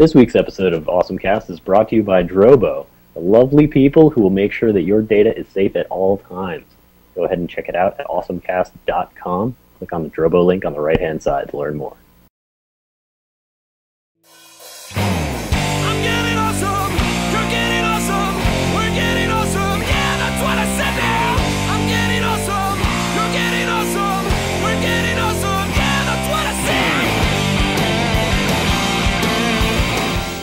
This week's episode of AwesomeCast is brought to you by Drobo, the lovely people who will make sure that your data is safe at all times. Go ahead and check it out at awesomecast.com. Click on the Drobo link on the right-hand side to learn more.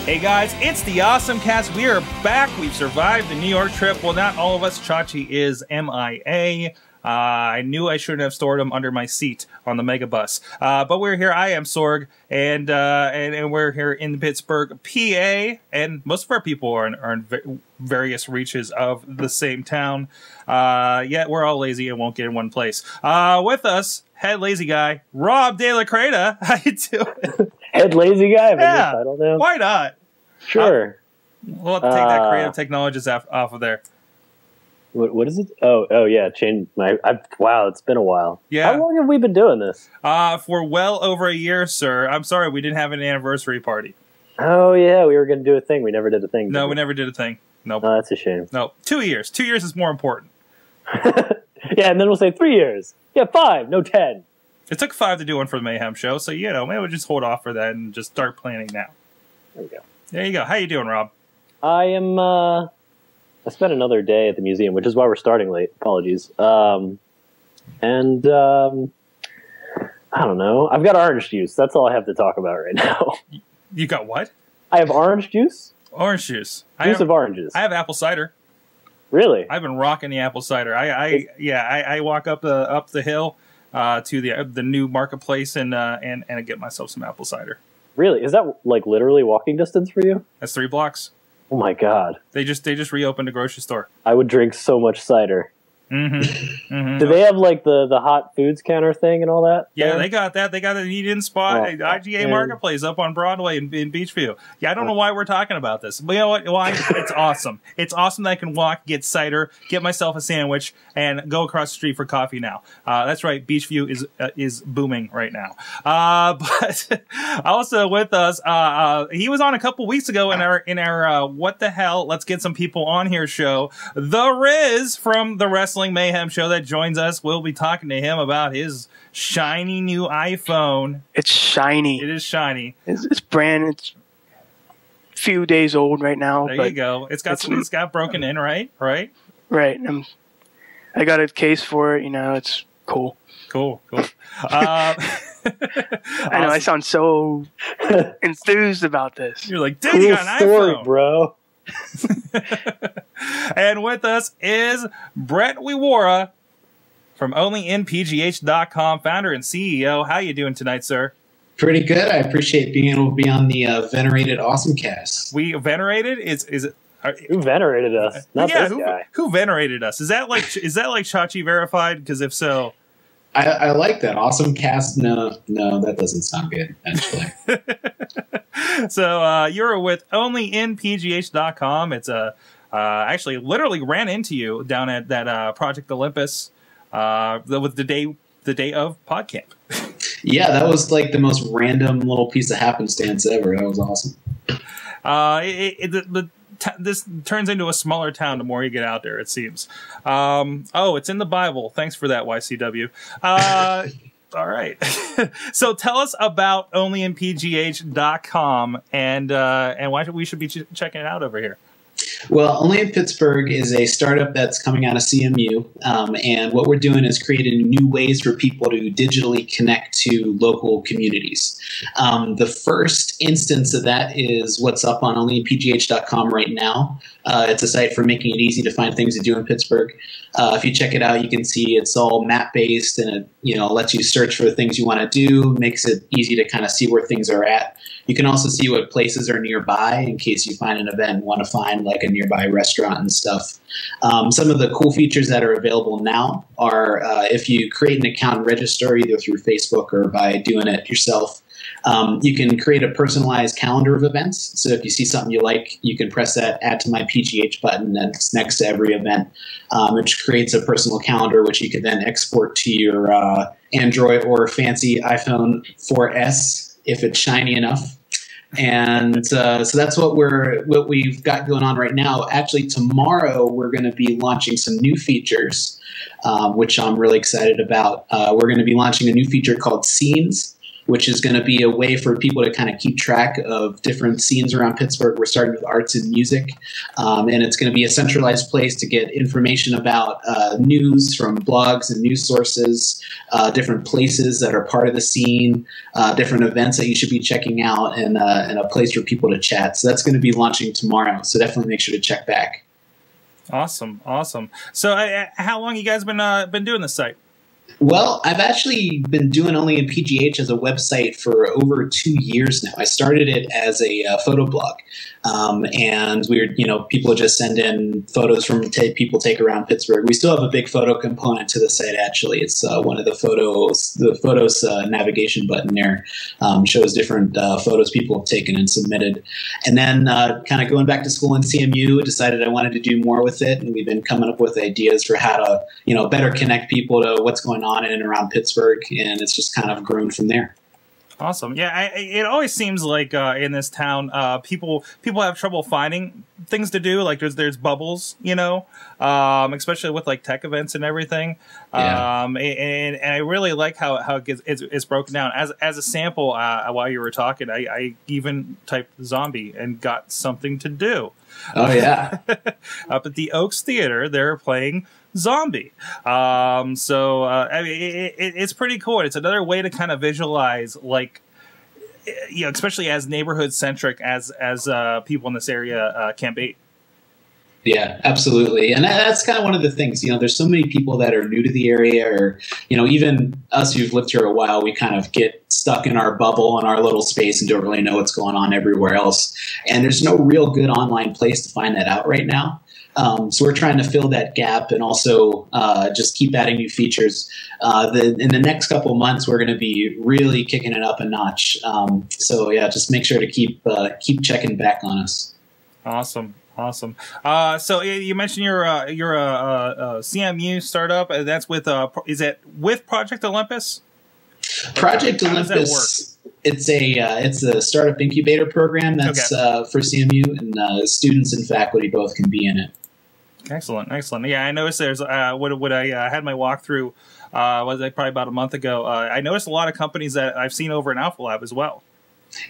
Hey guys, it's the AwesomeCast. We are back. We've survived the New York trip. Well, not all of us. Chachi is MIA. I knew I shouldn't have stored him under my seat on the megabus. But we're here. I am Sorg, and we're here in Pittsburgh, PA, and most of our people are in various reaches of the same town. Yet we're all lazy and won't get in one place. With us, head lazy guy, Rob De La Creta. How you doing? Head lazy guy? Yeah, I don't know. Why not? Sure. We'll have to take that creative technologist off of there. What is it? Oh yeah, change my. Wow, it's been a while. Yeah. How long have we been doing this? For well over a year, sir. I'm sorry we didn't have an anniversary party. Oh yeah, we were going to do a thing. We never did a thing. No, we never did a thing. Nope. Oh, that's a shame. No, 2 years. 2 years is more important. Yeah, and then we'll say 3 years. Yeah, 5, no 10. It took 5 to do one for the Mayhem show, so maybe we'll just hold off for that and just start planning now. There we go. There you go. How you doing, Rob? I am. I spent another day at the museum, which is why we're starting late. Apologies. I don't know. I've got orange juice. That's all I have to talk about right now. You got what? I have orange juice. Orange juice. Juice of oranges. I have apple cider. Really? I've been rocking the apple cider. I walk up the hill to the new marketplace and I get myself some apple cider. Really? Is that like literally walking distance for you? That's 3 blocks. Oh my god! They just reopened a grocery store. I would drink so much cider. Mm-hmm. Mm-hmm. Do they have like the hot foods counter thing and all that? Yeah, there? they got that. They got an eat-in spot at IGA Marketplace up on Broadway in Beachview. Yeah, I don't know why we're talking about this, but you know what? Why? It's awesome. It's awesome that I can walk, get cider, get myself a sandwich, and go across the street for coffee now. That's right. Beachview is booming right now. But also with us, he was on a couple weeks ago in our what the hell? Let's get some people on here show. The Riz from the Wrestling Mayhem show that joins us. We'll be talking to him about his shiny new iPhone. It's shiny. It is shiny. It's brand. It's a few days old right now. There you go. It's got broken in, right? Right. I got a case for it. You know, it's cool. Cool. I know. I sound so enthused about this. You're like, dude, cool you got an story, iPhone, bro. And with us is Brett Wiewiora from OnlyInPGH.com, founder and CEO. How you doing tonight, sir? Pretty good. I appreciate being able to be on the venerated AwesomeCast. We venerated? Is it? Who venerated us? Not this guy. Who venerated us? Is that like Chachi verified? Because if so, I like that. AwesomeCast. No, that doesn't sound good, actually. So you're with OnlyInPGH.com. It's actually literally ran into you down at that Project Olympus with the day of PodCamp. Yeah, that was like the most random little piece of happenstance ever. That was awesome. This turns into a smaller town the more you get out there, it seems. It's in the Bible. Thanks for that, YCW. All right. So tell us about OnlyInPGH.com and why we should be checking it out over here. Well, Only in Pittsburgh is a startup that's coming out of CMU, and what we're doing is creating new ways for people to digitally connect to local communities. The first instance of that is what's up on OnlyInPGH.com right now. It's a site for making it easy to find things to do in Pittsburgh. If you check it out, you can see it's all map-based, and it lets you search for the things you want to do, makes it easy to kind of see where things are at. You can also see what places are nearby in case you find an event and want to find like a nearby restaurant and stuff. Some of the cool features that are available now are if you create an account and register either through Facebook or by doing it yourself, you can create a personalized calendar of events. So if you see something you like, you can press that Add to My PGH button that's next to every event, which creates a personal calendar which you can then export to your Android or fancy iPhone 4S if it's shiny enough. And so that's what we've got going on right now. Actually, tomorrow we're going to be launching some new features, which I'm really excited about. We're going to be launching a new feature called Scenes, which is going to be a way for people to kind of keep track of different scenes around Pittsburgh. We're starting with arts and music, and it's going to be a centralized place to get information about news from blogs and news sources, different places that are part of the scene, different events that you should be checking out, and a place for people to chat. So that's going to be launching tomorrow, so definitely make sure to check back. Awesome, awesome. So how long you guys been doing this site? Well, I've actually been doing Only in PGH as a website for over 2 years now. I started it as a photo blog, and people just send in photos from people take around Pittsburgh. We still have a big photo component to the site. Actually, it's one of the photos. The photos navigation button there shows different photos people have taken and submitted. And then, kind of going back to school in CMU, decided I wanted to do more with it, and we've been coming up with ideas for how to, better connect people to what's going on in and around Pittsburgh, and it's just kind of grown from there. Awesome. Yeah, it always seems like in this town, people have trouble finding things to do. Like there's bubbles, especially with like tech events and everything. Yeah. And I really like how it's broken down. As a sample, while you were talking, I even typed zombie and got something to do. Oh yeah. Up at the Oaks Theater, they're playing Zombie. I mean, it's pretty cool. It's another way to kind of visualize, like, especially as neighborhood centric as people in this area can be. Yeah, absolutely. And that's kind of one of the things, there's so many people that are new to the area, or, even us who've lived here a while, we kind of get stuck in our bubble and our little space and don't really know what's going on everywhere else. And there's no real good online place to find that out right now. So we're trying to fill that gap and also just keep adding new features. In the next couple of months, we're going to be really kicking it up a notch. So yeah, just make sure to keep checking back on us. Awesome. Awesome. So you mentioned you're a CMU startup. That's with is it with Project Olympus? Project Olympus. It's a startup incubator program that's for CMU, and students and faculty both can be in it. Excellent, excellent. Yeah, I noticed there's what I had my walkthrough was like probably about a month ago. I noticed a lot of companies that I've seen over in Alpha Lab as well.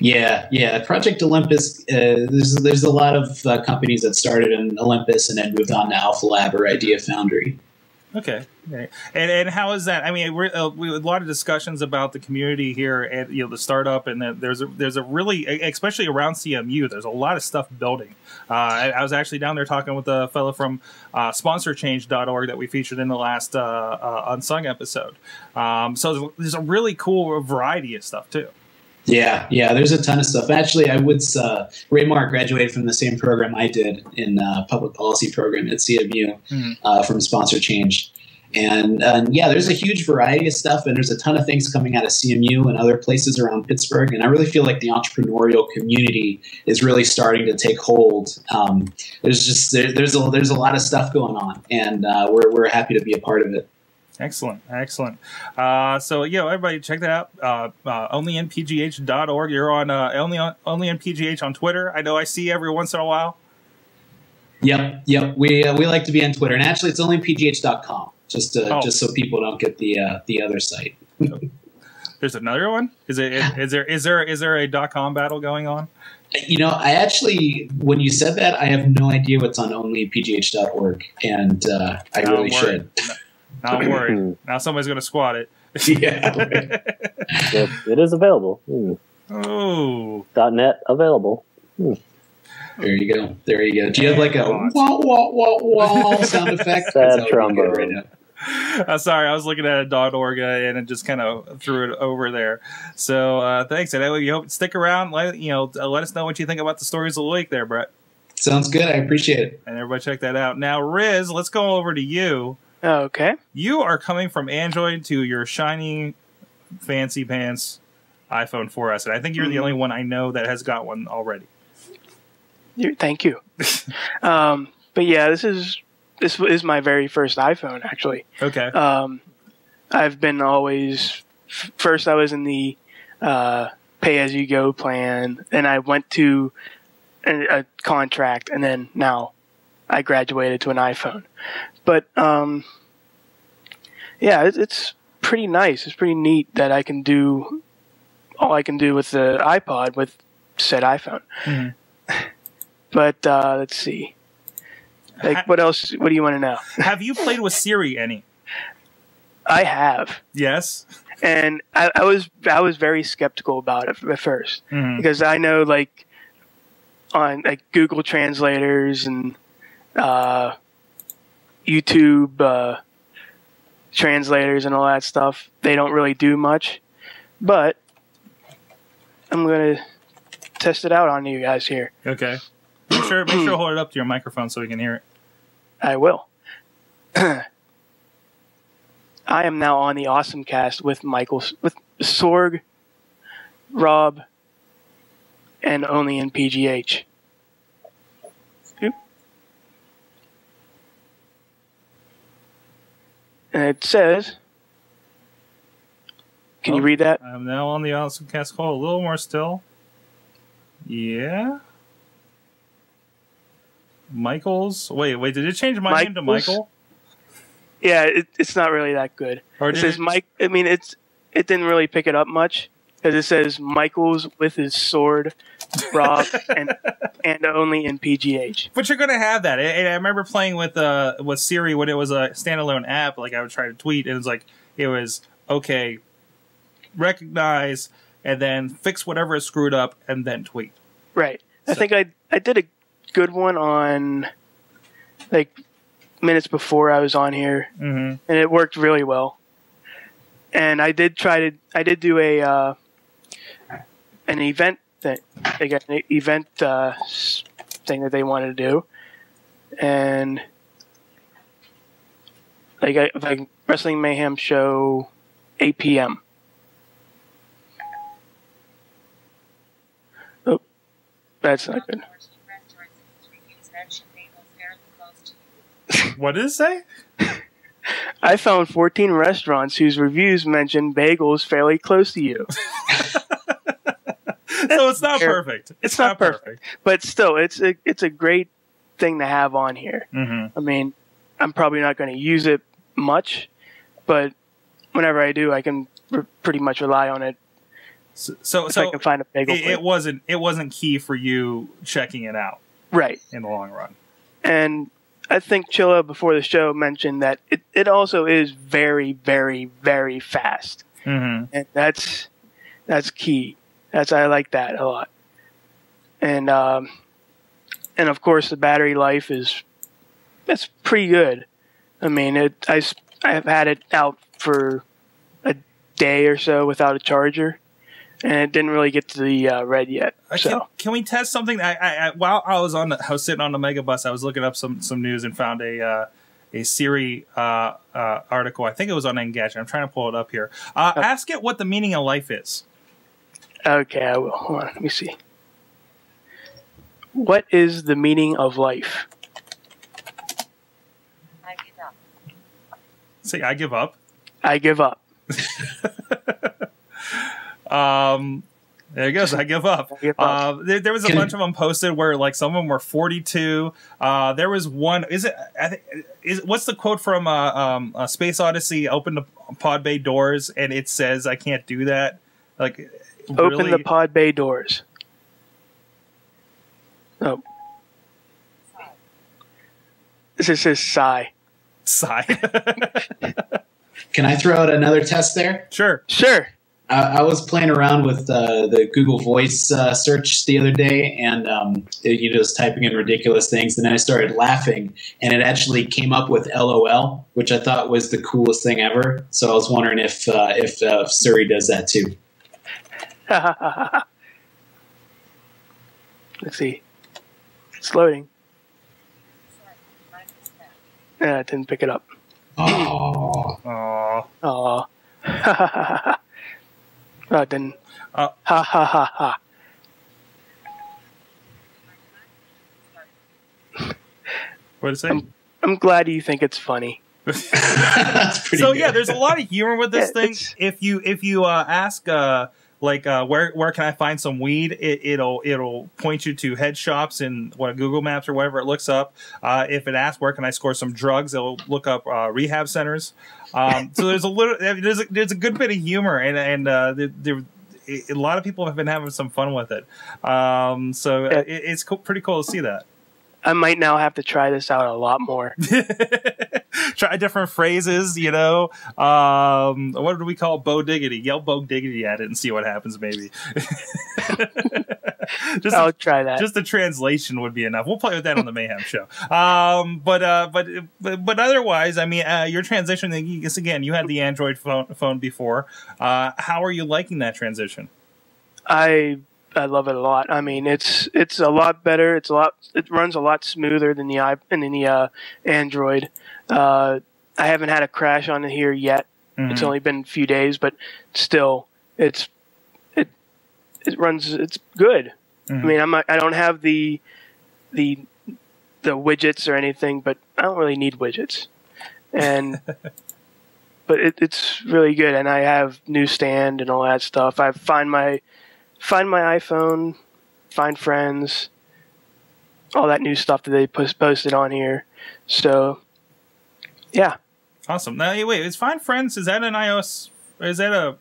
Yeah. Project Olympus, there's a lot of companies that started in Olympus and then moved on to Alpha Lab or Idea Foundry. Okay. And how is that? I mean, we had a lot of discussions about the community here and the startup, and there's a really, especially around CMU, there's a lot of stuff building. I was actually down there talking with a fellow from sponsorchange.org that we featured in the last Unsung episode. So there's a really cool variety of stuff too. Yeah, there's a ton of stuff. Actually, Ray Mark graduated from the same program I did in public policy program at CMU from Sponsor Change. And yeah, there's a huge variety of stuff, and there's a ton of things coming out of CMU and other places around Pittsburgh. And I really feel like the entrepreneurial community is really starting to take hold. There's a lot of stuff going on, and we're happy to be a part of it. Excellent. So, everybody check that out. onlynpgh.org. You're on onlynpgh on Twitter. I know I see every once in a while. Yep. We like to be on Twitter, and actually, it's onlypgh.com. Just so people don't get the other site. There's another one. Is there a .com battle going on? I actually, when you said that, I have no idea what's on onlypgh.org, and I really should. Not worried. Now somebody's going to squat it. Yeah. It is available. Oh. .net available. There you go. Do you have like a wah, wah, wah, wah sound effect? Sad trombone. Right now. Sorry, I was looking at a .org and it just kind of threw it over there. So thanks. And anyway, you hope stick around. Let us know what you think about the stories of the week there, Brett. Sounds good. I appreciate it. And everybody check that out. Now, Riz, let's go over to you. Okay. You are coming from Android to your shiny, fancy pants iPhone 4S, and I think you're the only one I know that has got one already. Thank you. But yeah, this is my very first iPhone, actually. Okay. I've been always first. I was in the pay-as-you-go plan, and I went to a contract, and then now I graduated to an iPhone. But yeah, it's pretty nice. It's pretty neat that I can do all I can do with the iPod with said iPhone. Mm-hmm. But let's see. Like, what else? What do you want to know? Have you played with Siri any? I have. Yes. And I was very skeptical about it at first, because I know, like, on like Google translators and YouTube translators and all that stuff, they don't really do much. But I'm gonna test it out on you guys here. Okay. Make sure to hold it up to your microphone so we can hear it. I will. I am now on the AwesomeCast with Sorg, Rob, and only in PGH. Oop. And it says, can you read that? I'm now on the AwesomeCast call. A little more still. Yeah. Michael's. Wait. Did it change my name to Michael? Yeah, it's not really that good. Or it says Mike. I mean, it didn't really pick it up much, because it says Michael's with his sword, Rob, and only in PGH. But you're gonna have that. I remember playing with Siri when it was a standalone app. Like, I would try to tweet, and it was okay, recognize, and then fix whatever is screwed up, and then tweet. Right. So. I think I did a good one on, like, minutes before I was on here, and it worked really well. And I did do an event thing. They got an event thing that they wanted to do, and like Wrestling Mayhem show 8 p.m. Oh, that's not good. What did it say? I found 14 restaurants whose reviews mention bagels fairly close to you. So it's not perfect. It's not perfect. But still, it's a great thing to have on here. I mean, I'm probably not going to use it much, but whenever I do, I can pretty much rely on it. So I can find a bagel. It wasn't key for you checking it out, right? In the long run. And I think Chilla before the show mentioned that it also is very, very, very fast, and that's key. I like that a lot, and of course the battery life that's pretty good. I mean, I have had it out for a day or so without a charger, and it didn't really get to the red yet. So can we test something? While I was sitting on the Mega Bus, I was looking up some news and found a Siri article. I think it was on Engadget. I'm trying to pull it up here. Ask it what the meaning of life is. Okay, I will. Hold on, let me see. What is the meaning of life? I give up. Say, I give up. I give up. There it goes. I give up. There was a bunch of them posted where, like, some of them were 42. There was one. What's the quote from Space Odyssey? Open the pod bay doors, and it says, "I can't do that." Like, open really? the pod bay doors. Oh, this says sigh. Sigh. Can I throw out another test there? Sure. I was playing around with the Google Voice search the other day, and just typing in ridiculous things. And then I started laughing, and it actually came up with LOL, which I thought was the coolest thing ever. So I was wondering if Siri does that too. Let's see. It's loading. Yeah, it didn't pick it up. Oh. Oh, it didn't. Ha ha ha ha. What did it say? I'm glad you think it's funny. That's pretty so good. Yeah, there's a lot of humor with this thing. If you ask like where can I find some weed? It'll point you to head shops in Google Maps or whatever it looks up. If it asks where can I score some drugs, it'll look up rehab centers. So there's a good bit of humor, and a lot of people have been having some fun with it. It's pretty cool to see that. I might now have to try this out a lot more. Try different phrases, you know. What do we call Bo Diggity? Yell Bo Diggity at it and see what happens, maybe. I'll try that. Just the translation would be enough. We'll play with that on the Mayhem show. But otherwise, I mean, your transition, again, you had the Android phone before. How are you liking that transition? I love it a lot. I mean, it's a lot better. It runs a lot smoother than the Android. I haven't had a crash on it here yet. Mm-hmm. It's only been a few days, but still, it runs. It's good. Mm-hmm. I mean, I don't have the widgets or anything, but I don't really need widgets, and but it's really good. And I have newsstand and all that stuff. I find my iPhone, find friends, all that new stuff that they posted on here. So, yeah. Awesome. Now, wait, is Find Friends, is that an iOS, is that a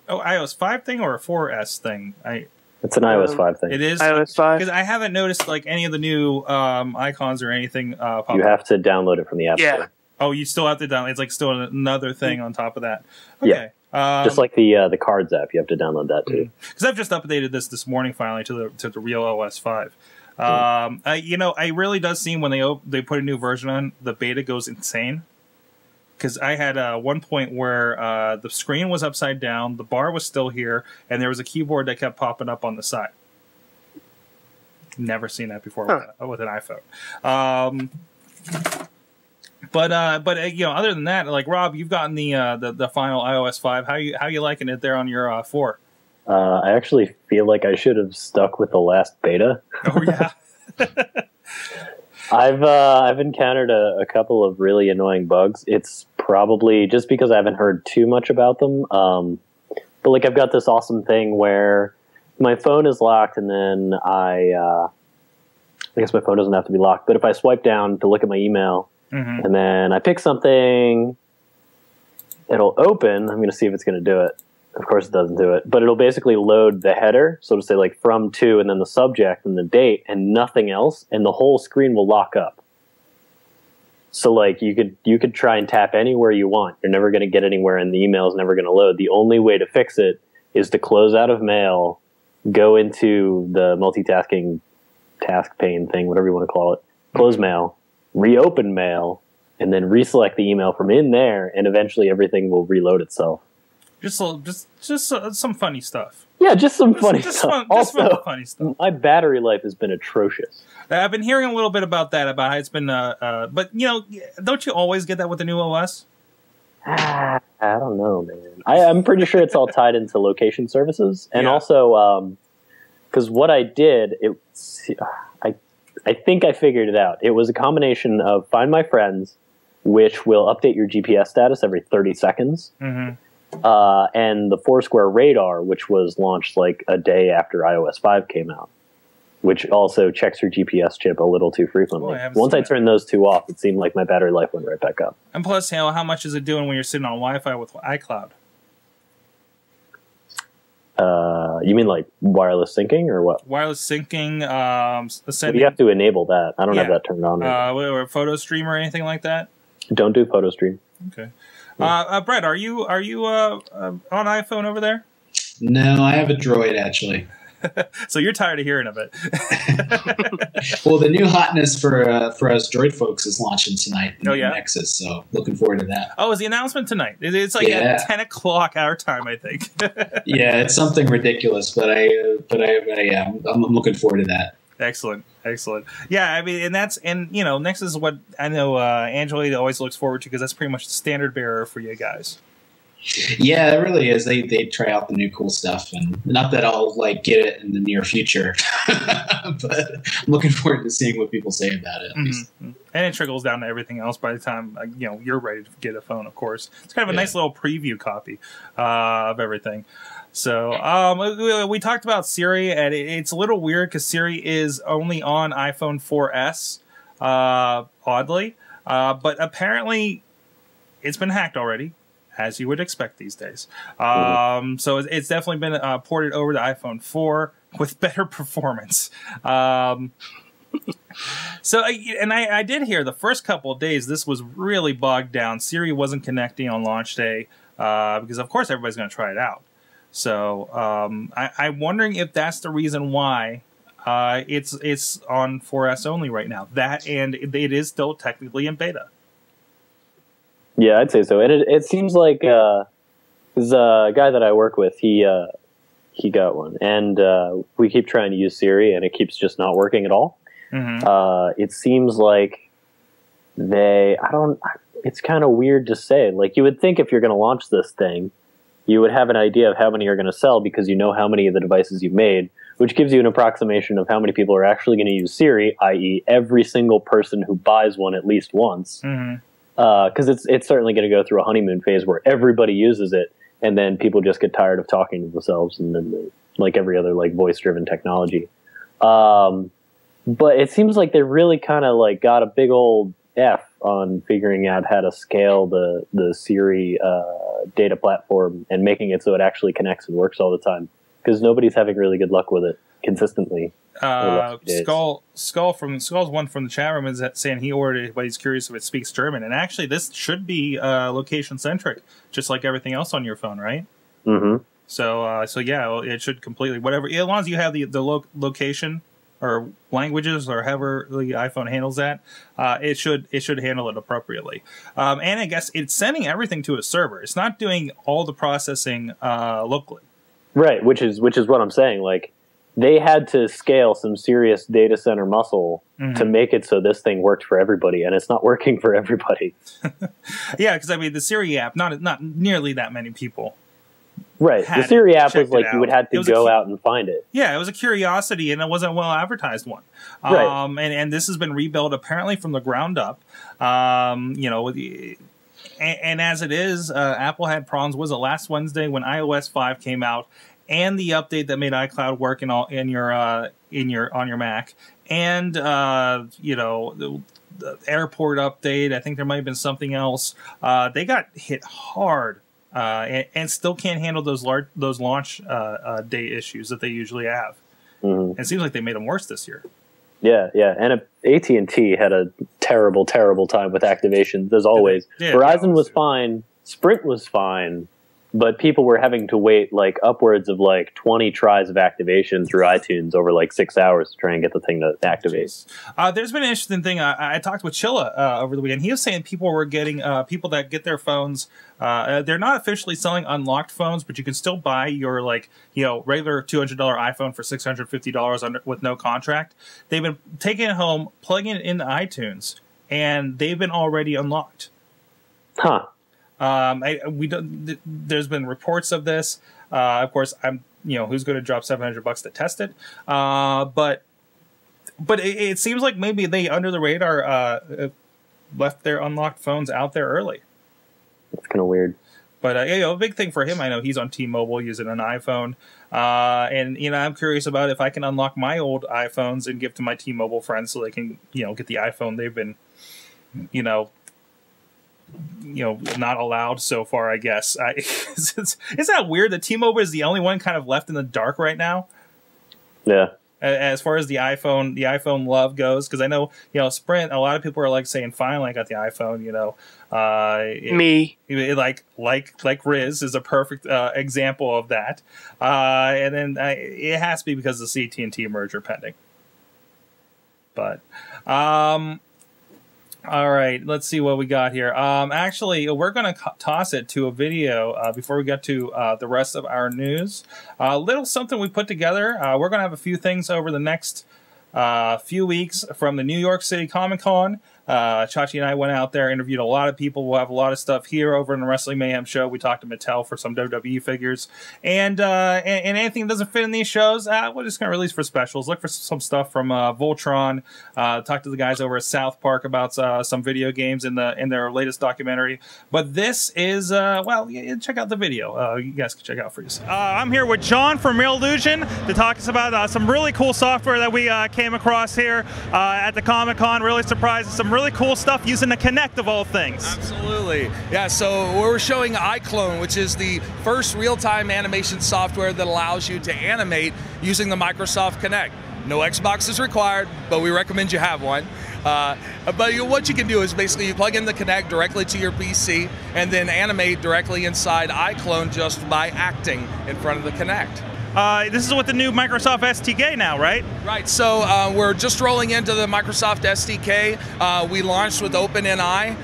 iOS 5 thing or a 4S thing? It's an iOS 5 thing. It is? iOS 5? Because I haven't noticed like any of the new icons or anything pop up. You have to download it from the App Store. Oh, you still have to download. It's like still another thing on top of that. Okay. Yeah. Just like the Cards app, you have to download that too. Because I've just updated this morning finally to the real OS 5. It really does seem when they put a new version on, the beta goes insane. Because I had one point where the screen was upside down, the bar was still here, and there was a keyboard that kept popping up on the side. Never seen that before with an iPhone. But other than that, like Rob, you've gotten the final iOS 5. How you liking it there on your 4? I actually feel like I should have stuck with the last beta. Oh yeah. I've encountered a couple of really annoying bugs. It's probably just because I haven't heard too much about them. But like I've got this awesome thing where my phone is locked, and then I guess my phone doesn't have to be locked. But if I swipe down to look at my email. Mm-hmm. And then I pick something, it'll open. I'm going to see if it's going to do it. Of course it doesn't do it. But it'll basically load the header, so to say like from to, and then the subject and the date and nothing else. And the whole screen will lock up. So like you could try and tap anywhere you want. You're never going to get anywhere, and the email is never going to load. The only way to fix it is to close out of Mail, go into the multitasking task pane thing, whatever you want to call it, close Mail, reopen Mail, and then reselect the email from in there, and eventually everything will reload itself. Just some funny stuff. Yeah, just some funny stuff. Also, funny stuff. My battery life has been atrocious. I've been hearing a little bit about that, about how it's been, but don't you always get that with the new OS? I don't know, man. I'm pretty sure it's all tied into location services, and also because what I did, I think I figured it out. It was a combination of Find My Friends, which will update your GPS status every 30 seconds, mm-hmm. And the Foursquare Radar, which was launched like a day after iOS 5 came out, which also checks your GPS chip a little too frequently. Once I turned those two off, it seemed like my battery life went right back up. And plus, how much is it doing when you're sitting on Wi-Fi with iCloud? You mean like wireless syncing or what? Wireless syncing. You have to enable that. I don't have that turned on. Or photo stream or anything like that? Don't do photo stream. Okay. Brett, are you on iPhone over there? No, I have a Droid actually. So you're tired of hearing of it. Well, the new hotness for us Droid folks is launching tonight in Nexus, so looking forward to that. Oh, is the announcement tonight? It's like at 10 o'clock our time, I think. Yeah, it's something ridiculous, but I'm looking forward to that. Excellent. Yeah, I mean, and Nexus is what I know Android always looks forward to, because that's pretty much the standard bearer for you guys. Yeah, it really is. They try out the new cool stuff, and not that I'll like get it in the near future, but I'm looking forward to seeing what people say about it. At least. And it trickles down to everything else by the time you're ready to get a phone. Of course, it's kind of a nice little preview copy of everything. So we talked about Siri, and it's a little weird because Siri is only on iPhone 4S, oddly. But apparently it's been hacked already, as you would expect these days. So it's definitely been ported over to iPhone 4 with better performance. So, and I did hear the first couple of days this was really bogged down. Siri wasn't connecting on launch day because, of course, everybody's going to try it out. So I'm wondering if that's the reason why it's on 4S only right now. That, and it is still technically in beta. Yeah, I'd say so. And it seems like there's a guy that I work with. He got one, and we keep trying to use Siri, and it keeps just not working at all. It seems like it's kind of weird to say. Like, you would think if you're going to launch this thing, you would have an idea of how many you're going to sell because you know how many of the devices you've made, which gives you an approximation of how many people are actually going to use Siri, i.e. every single person who buys one at least once. Because it's certainly going to go through a honeymoon phase where everybody uses it, and then people just get tired of talking to themselves, and then like every other like voice-driven technology. But it seems like they really kind of like got a big old F on figuring out how to scale the Siri data platform and making it so it actually connects and works all the time, because nobody's having really good luck with it consistently. Skull's one from the chat room is saying he ordered it, but he's curious if it speaks German. And actually, this should be location centric, just like everything else on your phone, right? So yeah, it should completely whatever. As long as you have the location or languages or however the iPhone handles that, it should handle it appropriately. And I guess it's sending everything to a server. It's not doing all the processing locally. Right, which is what I'm saying. Like, they had to scale some serious data center muscle to make it so this thing worked for everybody, and it's not working for everybody. Yeah, because I mean, the Siri app, not nearly that many people. Right, the Siri app was like you would have to go out and find it. Yeah, it was a curiosity, and it wasn't a well advertised one. Right, and this has been rebuilt apparently from the ground up. You know, and as it is, Apple had problems. Was it last Wednesday when iOS 5 came out? And the update that made iCloud work on your Mac, and you know, the airport update. I think there might have been something else. They got hit hard, and still can't handle those launch day issues that they usually have. And it seems like they made them worse this year. Yeah, yeah, and AT&T had a terrible time with activations as always. Verizon was fine, Sprint was fine. But people were having to wait like upwards of like 20 tries of activation through iTunes over like 6 hours to try and get the thing to activate. There's been an interesting thing. I talked with Chilla over the weekend. He was saying people were getting people that get their phones. They're not officially selling unlocked phones, but you can still buy your regular $200 iPhone for $650 with no contract. They've been taking it home, plugging it into iTunes, and they've been already unlocked. Huh. There's been reports of this. Of course, who's going to drop $700 to test it? But it seems like maybe they under the radar left their unlocked phones out there early. That's kind of weird. But a big thing for him, I know he's on T-Mobile using an iPhone, and I'm curious about if I can unlock my old iPhones and give to my T-Mobile friends so they can get the iPhone they've been not allowed so far, I guess. Isn't that weird that T-Mobile is the only one kind of left in the dark right now? Yeah. As far as the iPhone love goes, because I know, Sprint, a lot of people are like saying, finally I got the iPhone, Me. Like Riz is a perfect example of that. And then it has to be because of the AT&T merger pending. But, all right, let's see what we got here. Actually, we're going to toss it to a video before we get to the rest of our news. A little something we put together. We're going to have a few things over the next few weeks from the New York City Comic Con. Chachi and I went out there, interviewed a lot of people. We'll have a lot of stuff here over in the Wrestling Mayhem show. We talked to Mattel for some WWE figures, and anything that doesn't fit in these shows, we're just going to release for specials. Look for some stuff from Voltron. Talk to the guys over at South Park about some video games in their latest documentary. But this is check out the video. You guys can check out for yourself. I'm here with John from Realusion to talk to us about some really cool software that we came across here at the Comic-Con. Really surprised. Some really cool stuff using the Kinect of all things. Absolutely. Yeah, so we're showing iClone, which is the first real-time animation software that allows you to animate using the Microsoft Kinect. No Xbox is required, but we recommend you have one. What you can do is basically you plug in the Kinect directly to your PC and then animate directly inside iClone just by acting in front of the Kinect. This is with the new Microsoft SDK now, right? Right, so we're just rolling into the Microsoft SDK. We launched with OpenNI,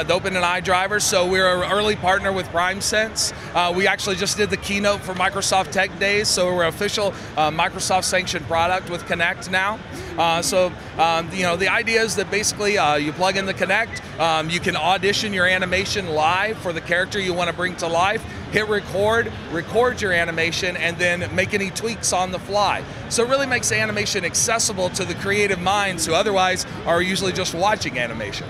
the OpenNI drivers, so we're an early partner with PrimeSense. We actually just did the keynote for Microsoft Tech Days, so we're an official Microsoft sanctioned product with Kinect now. The idea is that basically you plug in the Kinect, you can audition your animation live for the character you want to bring to life, hit record your animation, and then make any tweaks on the fly. So it really makes the animation accessible to the creative minds who otherwise are usually just watching animation.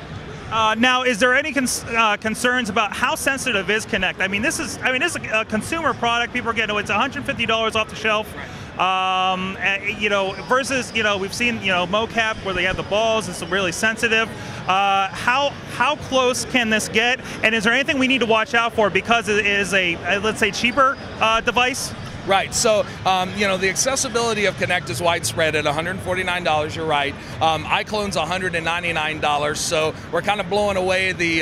Now, is there any concerns about how sensitive is Kinect? I mean, this is a consumer product. People are getting it's $150 off the shelf. Versus we've seen mocap where they have the balls. It's really sensitive. How close can this get? And is there anything we need to watch out for because it is a let's say cheaper device? Right, so the accessibility of Kinect is widespread at $149, you're right. iClone's $199, so we're kind of blowing away the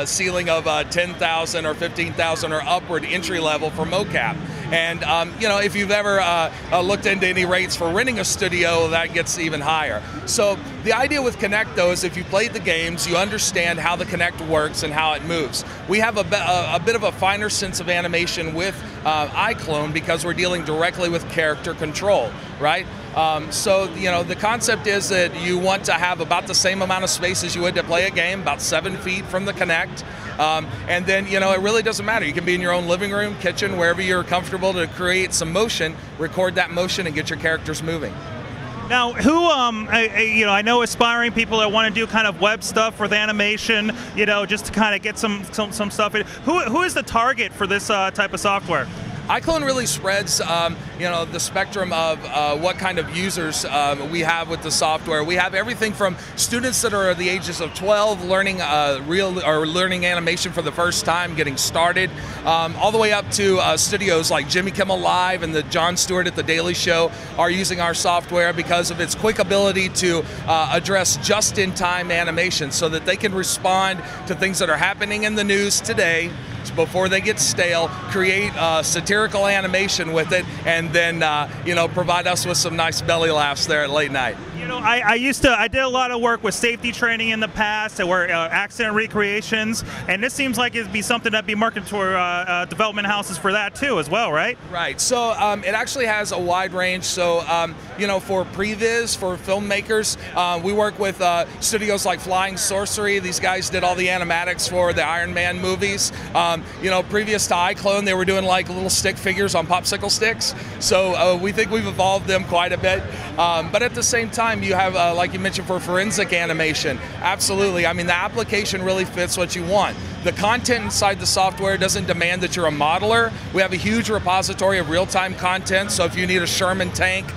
ceiling of $10,000 or $15,000 or upward entry level for mocap. And if you've ever looked into any rates for renting a studio, that gets even higher. So the idea with Kinect, though, is if you played the games, you understand how the Kinect works and how it moves. We have a bit of a finer sense of animation with iClone because we're dealing directly with character control, right? The concept is that you want to have about the same amount of space as you would to play a game, about 7 feet from the Kinect. And then, it really doesn't matter. You can be in your own living room, kitchen, wherever you're comfortable to create some motion, record that motion, and get your characters moving. Now, I know aspiring people that want to do kind of web stuff with animation, just to kind of get some stuff in. Who is the target for this type of software? iClone really spreads, the spectrum of what kind of users we have with the software. We have everything from students that are the ages of 12 learning learning animation for the first time, getting started, all the way up to studios like Jimmy Kimmel Live and the Jon Stewart at The Daily Show are using our software because of its quick ability to address just-in-time animation so that they can respond to things that are happening in the news today before they get stale, create satirical animation with it, and then provide us with some nice belly laughs there at late night. I did a lot of work with safety training in the past, and were accident recreations, and this seems like it'd be something that'd be marketed toward development houses for that too, as well, right? Right. So it actually has a wide range. So for previs, for filmmakers, we work with studios like Flying Sorcery. These guys did all the animatics for the Iron Man movies. Previous to iClone, they were doing like little stick figures on popsicle sticks. So we think we've evolved them quite a bit. But at the same time, you have, like you mentioned, for forensic animation. Absolutely. I mean, the application really fits what you want. The content inside the software doesn't demand that you're a modeler. We have a huge repository of real-time content. So if you need a Sherman tank,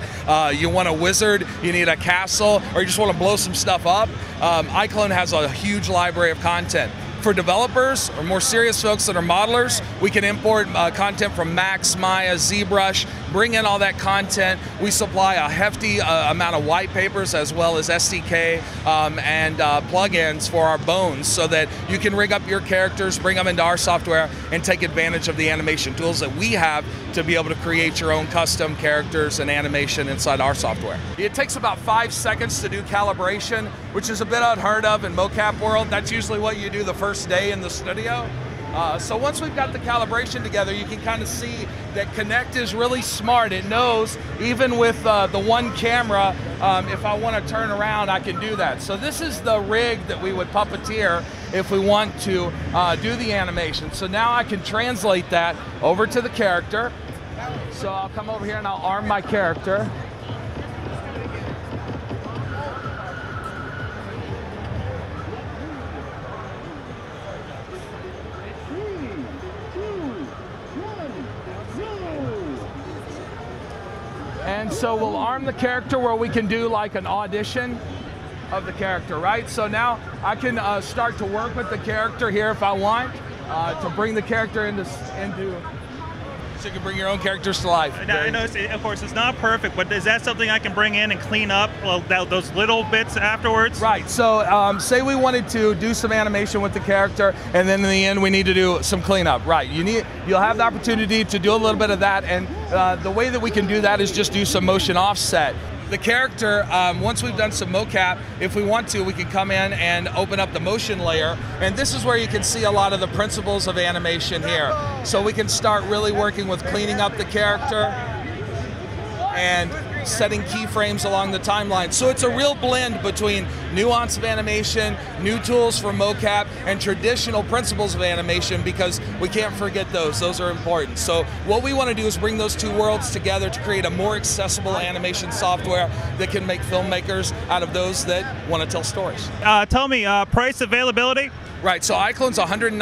you want a wizard, you need a castle, or you just want to blow some stuff up, iClone has a huge library of content. For developers or more serious folks that are modelers, we can import content from Max, Maya, ZBrush, bring in all that content. We supply a hefty amount of white papers as well as SDK and plugins for our bones so that you can rig up your characters, bring them into our software, and take advantage of the animation tools that we have to be able to create your own custom characters and animation inside our software. It takes about 5 seconds to do calibration, which is a bit unheard of in mocap world. That's usually what you do the first day in the studio. So once we've got the calibration together, you can kind of see that Kinect is really smart. It knows, even with the one camera, if I want to turn around, I can do that. So this is the rig that we would puppeteer if we want to do the animation. So now I can translate that over to the character. So I'll come over here and I'll arm my character. And so we'll arm the character where we can do like an audition of the character, right? So now I can start to work with the character here if I want to bring the character into. So you can bring your own characters to life. I know, of course, it's not perfect, but is that something I can bring in and clean up those little bits afterwards? Right. So say we wanted to do some animation with the character, and then in the end we need to do some cleanup. Right. You'll have the opportunity to do a little bit of that, and the way that we can do that is just do some motion offset. The character, once we've done some mocap, if we want to, we can come in and open up the motion layer, and this is where you can see a lot of the principles of animation here. So we can start really working with cleaning up the character and setting keyframes along the timeline. So it's a real blend between nuance of animation, new tools for mocap, and traditional principles of animation, because we can't forget those. Those are important. So what we want to do is bring those two worlds together to create a more accessible animation software that can make filmmakers out of those that want to tell stories. Tell me, price, availability? Right, so iClone's $199.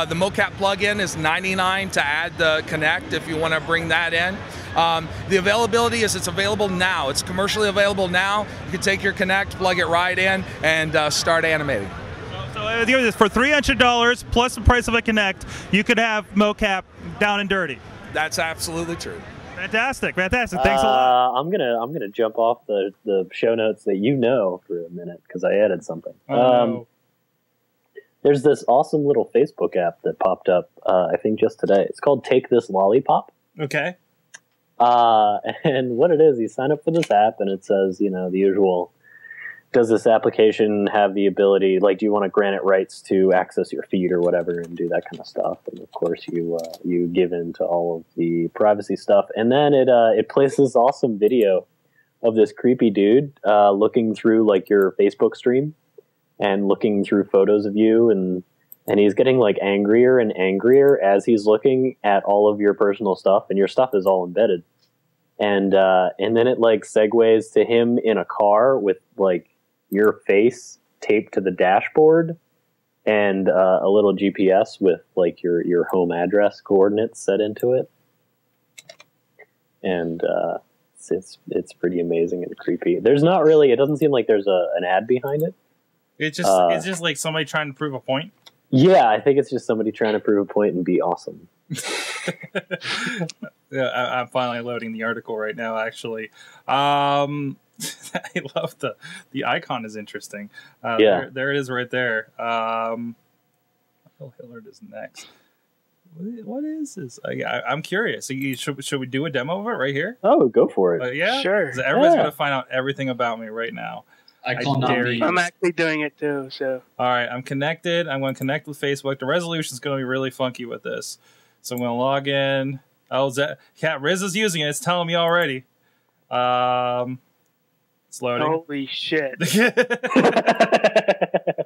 The mocap plugin is $99 to add the Kinect if you want to bring that in. The availability is it's available now. It's commercially available now. You can take your Kinect, plug it right in, and start animating. So for $300 plus the price of a Kinect, you could have mocap down and dirty. That's absolutely true. Fantastic, fantastic. Thanks a lot. I'm gonna jump off the show notes that for a minute because I added something. No. There's this awesome little Facebook app that popped up, I think just today. It's called Take This Lollipop. Okay. And what it is, you sign up for this app, and it says, the usual, does this application have the ability, like, do you want to grant it rights to access your feed or whatever and do that kind of stuff? And of course, you give in to all of the privacy stuff. And then it plays this awesome video of this creepy dude looking through, like, your Facebook stream and looking through photos of you, and he's getting like angrier and angrier as he's looking at all of your personal stuff, and your stuff is all embedded. And then it like segues to him in a car with like your face taped to the dashboard and a little GPS with like your home address coordinates set into it. And it's pretty amazing and creepy. There's not really, it doesn't seem like there's an ad behind it. It's just like somebody trying to prove a point. Yeah, I think it's just somebody trying to prove a point and be awesome. Yeah, I'm finally loading the article right now, actually. I love the icon is interesting. Yeah. There it is right there. Hillard is next. What is this? I'm curious. Should we do a demo of it right here? Oh, go for it. Yeah? Sure. Everybody's going to find out everything about me right now. I'm actually doing it too, so. All right, I'm connected. I'm going to connect with Facebook. The resolution is going to be really funky with this. So I'm going to log in. Oh, Rizza's using it. It's telling me already. It's loading. Holy shit. Wait,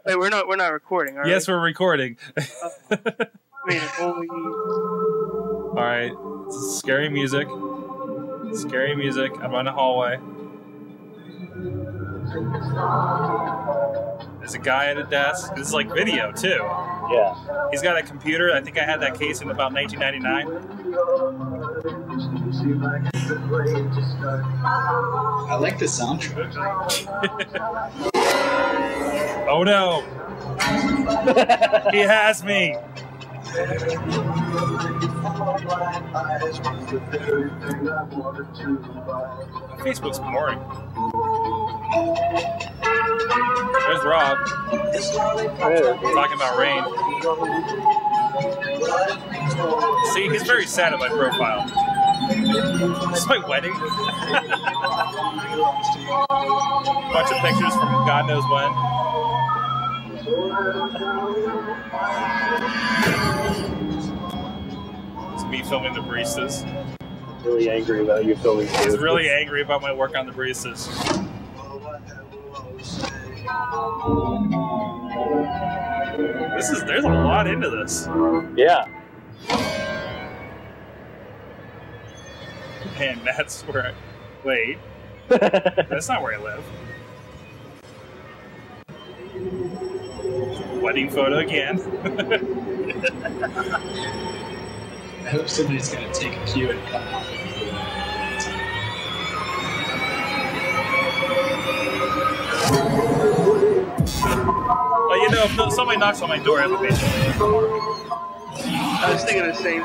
we're not recording, are we? Yes, we're recording. Holy. All right, it's scary music. Scary music. I'm on the hallway. There's a guy at a desk. This is like video too. Yeah. He's got a computer. I think I had that case in about 1999. I like the soundtrack. Oh no! He has me. Facebook's boring. There's Rob. Talking about rain. See, he's very sad at my profile. This is my wedding. Bunch of pictures from God knows when. It's me filming the baristas. Really angry about you filming too. He's really angry about my work on the baristas. There's a lot into this. Yeah. And that's where wait. That's not where I live. Wedding photo again. I hope somebody's going to take a cue and come on. Well, you know, if somebody knocks on my door, I have a basement. I was thinking the same.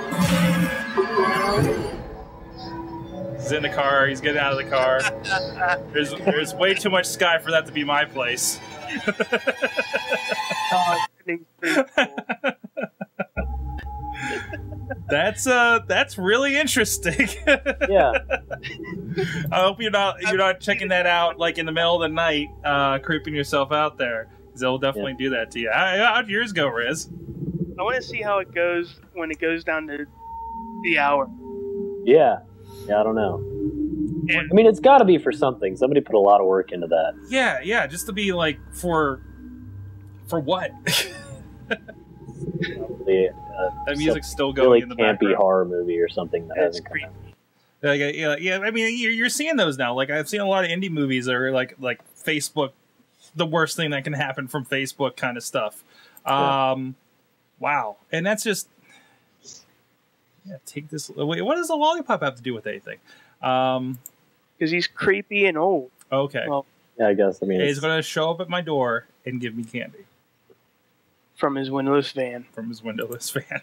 He's in the car. He's getting out of the car. There's way too much sky for that to be my place. That's really interesting. Yeah. I hope you're not checking that out like in the middle of the night, creeping yourself out there, because they'll definitely do that to you. How'd yours go, Riz? I want to see how it goes when it goes down to the hour. Yeah, I don't know. I mean, it's got to be for something. Somebody put a lot of work into that. Yeah, just to be like for what? That music's still going really in the campy background. Horror movie or something that That's hasn't come out. Yeah. I mean, you're seeing those now. Like, I've seen a lot of indie movies that are like Facebook, the worst thing that can happen from Facebook kind of stuff. Wow, and that's just take this. Wait, what does the lollipop have to do with anything? Because he's creepy and old. Okay. Well, Yeah, I guess. I mean, he's going to show up at my door and give me candy from his windowless van. from his windowless van.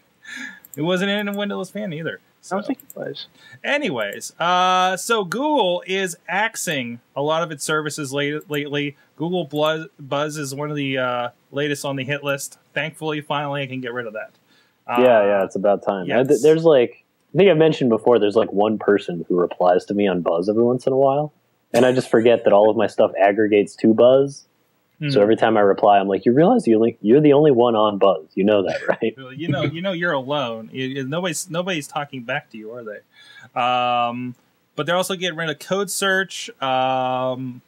It wasn't in a windowless van either. I don't think it was. Anyways, so Google is axing a lot of its services lately. Google Buzz is one of the latest on the hit list. Thankfully, finally, I can get rid of that. yeah, it's about time. Yes. There's like, I think I've mentioned before, there's like one person who replies to me on Buzz every once in a while. And I just forget that all of my stuff aggregates to Buzz. So every time I reply, I'm like, you realize you're the only one on Buzz. You know that, right? You know you're alone. Nobody's talking back to you, are they? But they're also getting rid of code search. iGoogle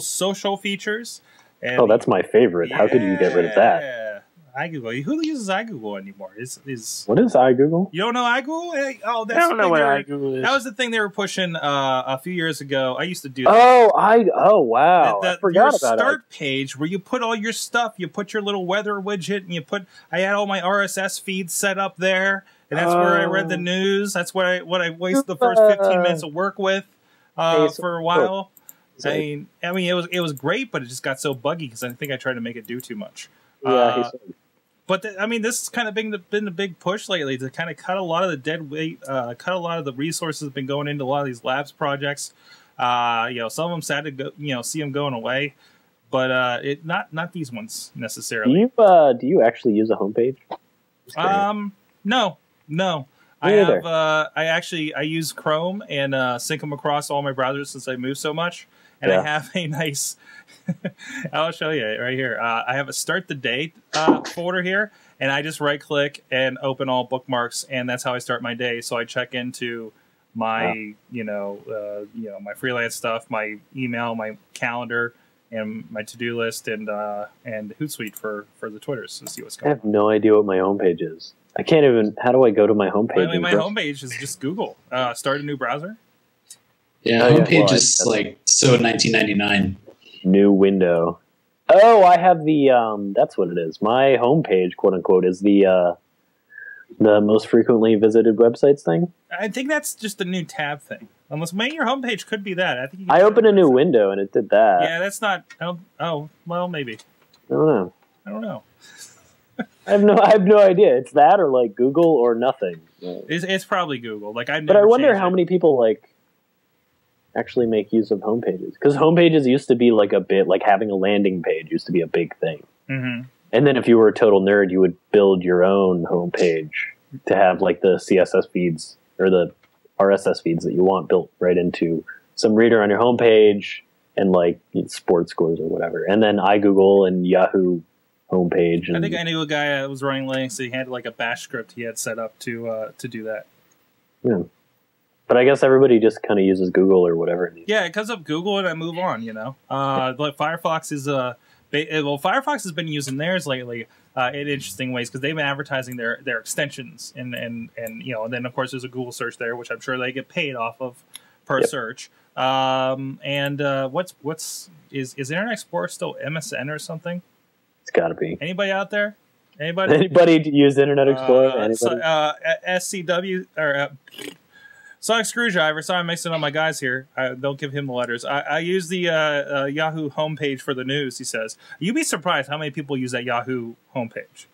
social features. And That's my favorite. How could you get rid of that? iGoogle. Who uses iGoogle anymore? What is iGoogle? You don't know iGoogle? Hey, that's I don't know what iGoogle is. That was the thing they were pushing a few years ago. I used to do that. Oh wow! I forgot your about start page where you put all your stuff. You put your little weather widget, and I had all my RSS feeds set up there, and that's where I read the news. That's what I wasted the first 15 minutes of work with for a while. I mean, it was great, but it just got so buggy because I think I tried to make it do too much. Yeah, but I mean, this has kind of been the big push lately to kind of cut a lot of the dead weight, cut a lot of the resources that have been going into a lot of these labs projects. Some of them sad to go, see them going away, but not these ones necessarily. Do you actually use a homepage? No. I use Chrome and sync them across all my browsers since I moved so much, and I have a nice. I'll show you right here. I have a start the day folder here, and I just right click and open all bookmarks, and that's how I start my day. So I check into my my freelance stuff, my email, my calendar, and my to-do list, and Hootsuite for the Twitters to see what's going on. I have no idea what my homepage is. I can't even. How do I go to my homepage? I mean, my homepage is just Google. Start a new browser. Yeah, homepage is like so 1999. New window. Oh, I have the. That's what it is. My homepage, quote unquote, is the most frequently visited websites thing. I think that's just a new tab thing. Unless maybe your homepage could be that. I think I opened a new window and it did that. Yeah, that's not. Well, maybe. I don't know. I have no idea. It's that or like Google or nothing. It's probably Google. Like But I wonder how many people like actually make use of homepages, because homepages used to be like a bit like having a landing page used to be a big thing. Mm-hmm. And then if you were a total nerd, you would build your own homepage to have like the CSS feeds or the RSS feeds that you want built right into some reader on your homepage and like sports scores or whatever. And then iGoogle and Yahoo homepage. And, I think I knew a guy that was running Linux. So he had like a bash script he had set up to do that. Yeah. But I guess everybody just kind of uses Google or whatever. Yeah, it comes up Google and I move on, you know. Like Firefox is Firefox has been using theirs lately in interesting ways because they've been advertising their extensions and you know, and then of course there's a Google search there, which I'm sure they get paid off of per search. What's Internet Explorer still MSN or something? It's got to be. Anybody out there? Anybody? Anybody use Internet Explorer? SCW or Sonic Screwdriver. Sorry, I'm mixing up my guys here. Don't give him the letters. I use the Yahoo homepage for the news, he says. You'd be surprised how many people use that Yahoo homepage.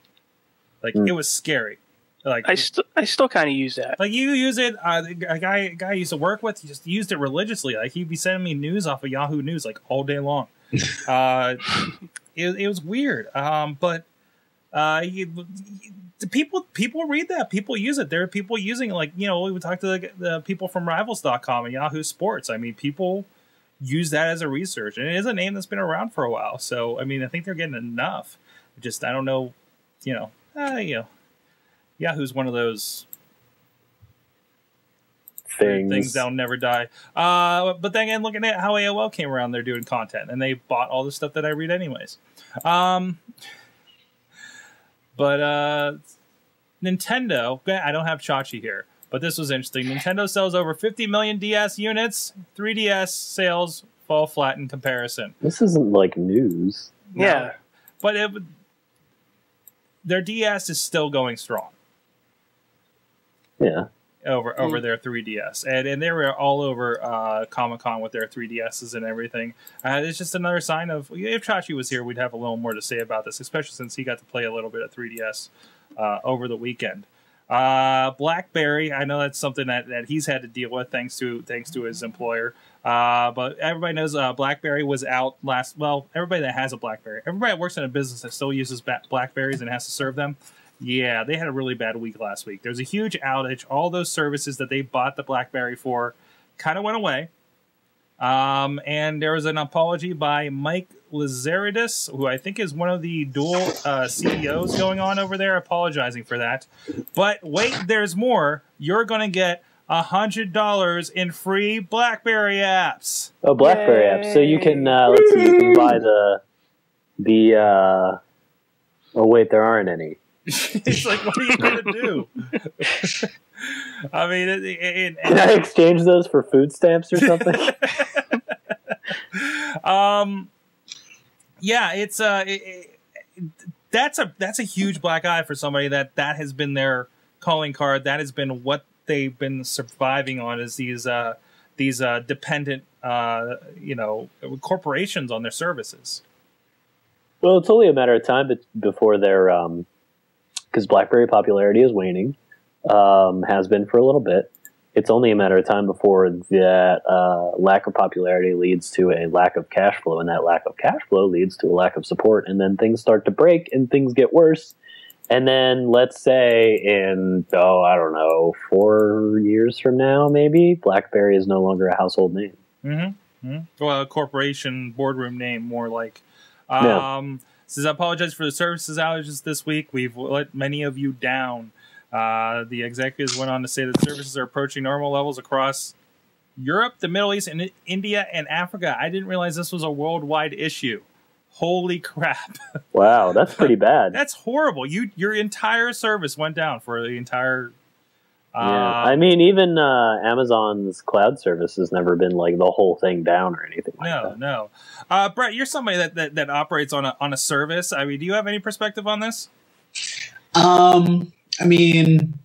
Like, it was scary. Like, I still kind of use that. Like, you use it. A guy I used to work with, he just used it religiously. Like, he'd be sending me news off of Yahoo News, like, all day long. It was weird. But people read that. People use it. There are people using it. Like, you know, we would talk to the people from Rivals.com and Yahoo Sports. I mean, people use that as a research. And it is a name that's been around for a while. So, I mean, I think they're getting enough. Just, I don't know, you know, Yahoo's one of those things that'll never die. But then again, looking at how AOL came around, they're doing content. And they bought all the stuff that I read anyways. But Nintendo, I don't have Chachi here, but this was interesting. Nintendo sells over 50 million DS units. 3DS sales fall flat in comparison. This isn't like news. Yeah. But their DS is still going strong. Yeah. Over their 3DS. And they were all over Comic-Con with their 3DSs and everything. It's just another sign of, if Chachi was here, we'd have a little more to say about this, especially since he got to play a little bit of 3DS over the weekend. BlackBerry, I know that's something that he's had to deal with thanks to his employer. But everybody knows BlackBerry was out everybody that has a BlackBerry, everybody that works in a business that still uses BlackBerries and has to serve them, yeah, they had a really bad week last week. There's a huge outage. All those services that they bought the BlackBerry for kind of went away. And there was an apology by Mike Lazaridis, who I think is one of the dual CEOs going on over there, apologizing for that. But wait, there's more. You're going to get $100 in free BlackBerry apps. Oh, BlackBerry apps. So you can, let's see, you can buy oh, wait, there aren't any. It's like, what are you going to do? I mean, can I exchange those for food stamps or something? Yeah, it's that's a huge black eye for somebody that has been their calling card. That has been what they've been surviving on, is these dependent corporations on their services. Well, it's only a matter of time before they're because BlackBerry popularity is waning, has been for a little bit. It's only a matter of time before that lack of popularity leads to a lack of cash flow, and that lack of cash flow leads to a lack of support, and then things start to break and things get worse. And then let's say in, I don't know, 4 years from now, maybe, BlackBerry is no longer a household name. Mm-hmm. Mm-hmm. Well, a corporation boardroom name, more like. Says, I apologize for the services outages this week. We've let many of you down. The executives went on to say that services are approaching normal levels across Europe, the Middle East, and India, and Africa. I didn't realize this was a worldwide issue. Holy crap. Wow, that's pretty bad. That's horrible. Your entire service went down for the entire... yeah, I mean, even Amazon's cloud service has never been like the whole thing down or anything like that. No. Brett, you're somebody that operates on a service. I mean, do you have any perspective on this? I mean,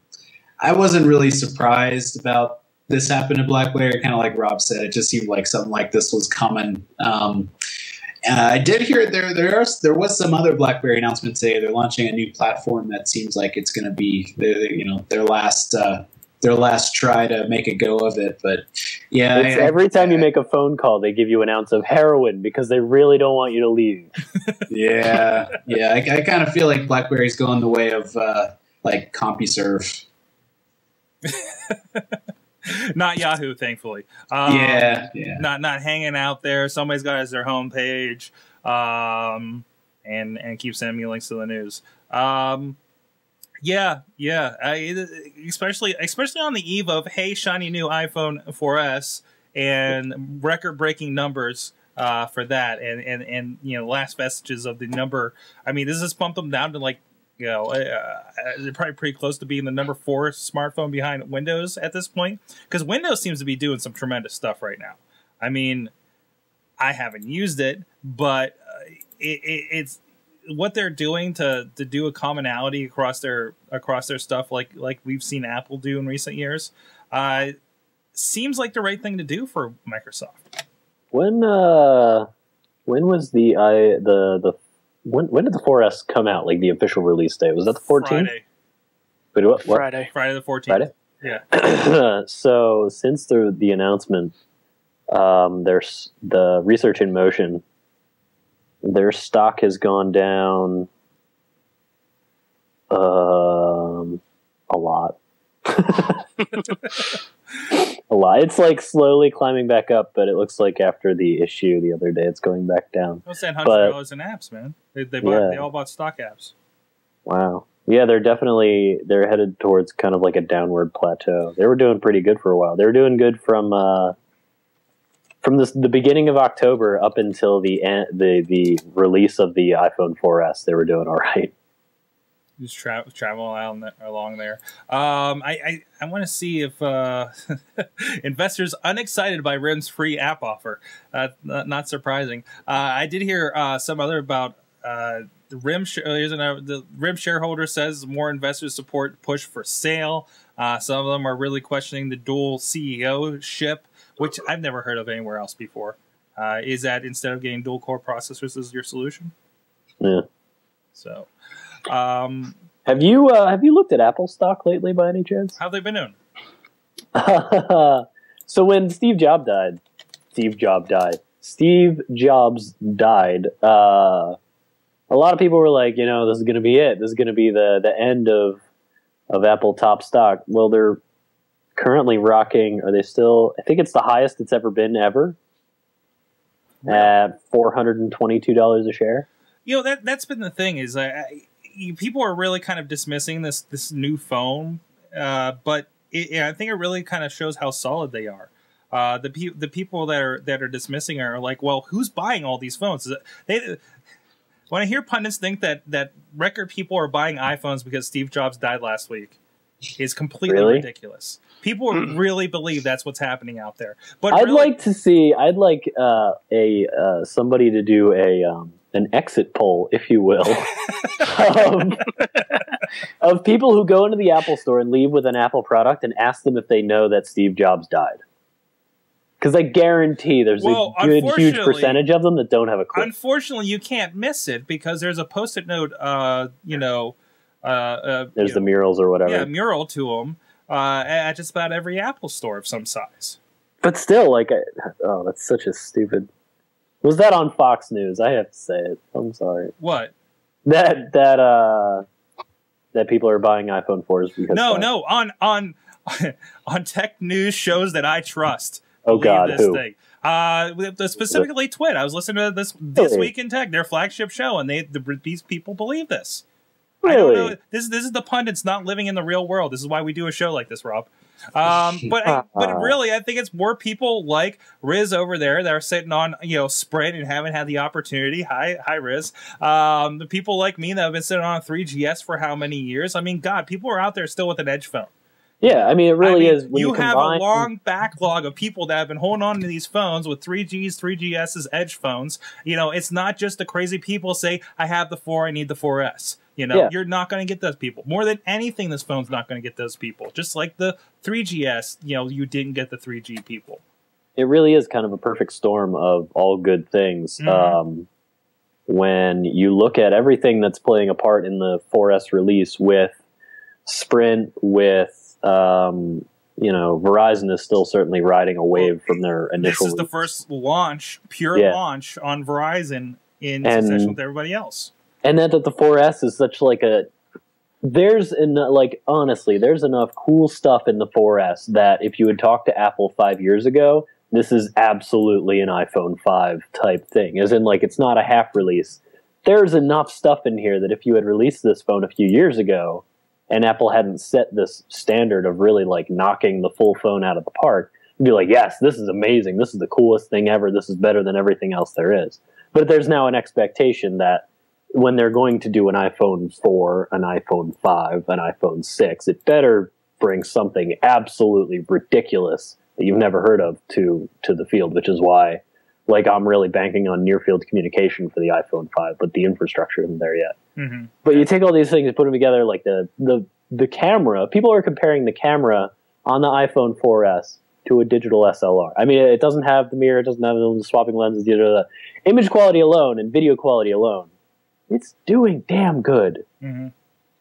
I wasn't really surprised about this happening to BlackBerry. Kind of like Rob said, it just seemed like something like this was coming. I did hear there was some other BlackBerry announcement today. They're launching a new platform that seems like it's going to be their last try to make a go of it. But yeah, every time you make a phone call, they give you an ounce of heroin because they really don't want you to leave. yeah. I kind of feel like BlackBerry's going the way of like CompuServe. Not Yahoo, thankfully. Yeah. Not hanging out there. Somebody's got it as their homepage. and keep sending me links to the news. Especially on the eve of, hey, shiny new iPhone 4S and record-breaking numbers for that, and last vestiges of the number. I mean, this has bumped them down to they're probably pretty close to being the number 4 smartphone behind Windows at this point, because Windows seems to be doing some tremendous stuff right now. I mean, I haven't used it, but it's what they're doing to do a commonality across their stuff, like we've seen Apple do in recent years. Seems like the right thing to do for Microsoft. When was when did the 4S come out? Like the official release date, was that the 14th? Friday. Wait, what? Friday the 14th. Friday? Yeah. So since the announcement, there's the Research in Motion. Their stock has gone down a lot. A lot. It's like slowly climbing back up, but it looks like after the issue the other day, it's going back down. I was saying $100 in apps, man. They all bought stock apps. Wow. Yeah, they're headed towards kind of like a downward plateau. They were doing pretty good for a while. They were doing good from the beginning of October up until the release of the iPhone 4S. They were doing all right. Just travel along there. I want to see if investors unexcited by RIM's free app offer. Not surprising. I did hear some other about the RIM. The RIM shareholder says more investors support push for sale. Some of them are really questioning the dual CEO-ship, which I've never heard of anywhere else before. Is that instead of getting dual core processors is your solution? Yeah. So. Have you looked at Apple stock lately by any chance? How have they been doing? So when Steve Jobs died, a lot of people were like, this is going to be it. This is going to be the end of Apple top stock. Well, they're currently rocking. Are they still? I think it's the highest it's ever been ever. Really? At $422 a share. That's been the thing is people are really kind of dismissing this new phone, but I think it really kind of shows how solid they are. The people that are dismissing are like, well, who's buying all these phones? When I hear pundits think that record people are buying iPhones because Steve Jobs died last week, is completely ridiculous. People really believe that's what's happening out there. But I'd like somebody to do an exit poll, if you will, of people who go into the Apple store and leave with an Apple product and ask them if they know that Steve Jobs died. Because I guarantee there's a good, huge percentage of them that don't have a clue. Unfortunately, you can't miss it because there's a Post-it note, there's the murals or whatever. Yeah, mural to them at just about every Apple store of some size. But still, that's such a stupid... Was that on Fox News? I have to say it. I'm sorry. What? That people are buying iPhone 4s because... No, on tech news shows that I trust. Oh, God, who? Thing. Specifically Twit. I was listening to this Week in Tech, their flagship show, and these people believe this. Really? I don't know. This is the pundits not living in the real world. This is why we do a show like this, Rob. But really, I think it's more people like Riz over there that are sitting on Sprint and haven't had the opportunity. Hi, Riz. The people like me that have been sitting on a 3GS for how many years? I mean, God, people are out there still with an edge phone. Yeah, I mean, it really is. When you have a long backlog of people that have been holding on to these phones with 3Gs, 3GSs, edge phones. It's not just the crazy people say, I have the 4, I need the 4S. You're not going to get those people. More than anything, this phone's not going to get those people. Just like the 3GS, you didn't get the 3G people. It really is kind of a perfect storm of all good things. Mm-hmm. When you look at everything that's playing a part in the 4S release with Sprint, with Verizon is still certainly riding a wave from their initial. This is the first launch on Verizon in succession with everybody else. And that the 4S is such honestly, there's enough cool stuff in the 4S that if you had talked to Apple 5 years ago, this is absolutely an iPhone 5 type thing. As in, it's not a half release. there's enough stuff in here that if you had released this phone a few years ago and Apple hadn't set this standard of really like knocking the full phone out of the park, you'd be like, yes, this is amazing. This is the coolest thing ever. This is better than everything else there is. But there's now an expectation that when they're going to do an iPhone 4, an iPhone 5, an iPhone 6, it better bring something absolutely ridiculous that you've never heard of to the field, which is why like I'm really banking on near field communication for the iPhone 5, but the infrastructure isn't there yet. Mm-hmm. But you take all these things and put them together, like the camera. People are comparing the camera on the iPhone 4S to a digital SLR. I mean, it doesn't have the mirror, it doesn't have the swapping lenses, the image quality alone and video quality alone. It's doing damn good. Mm-hmm.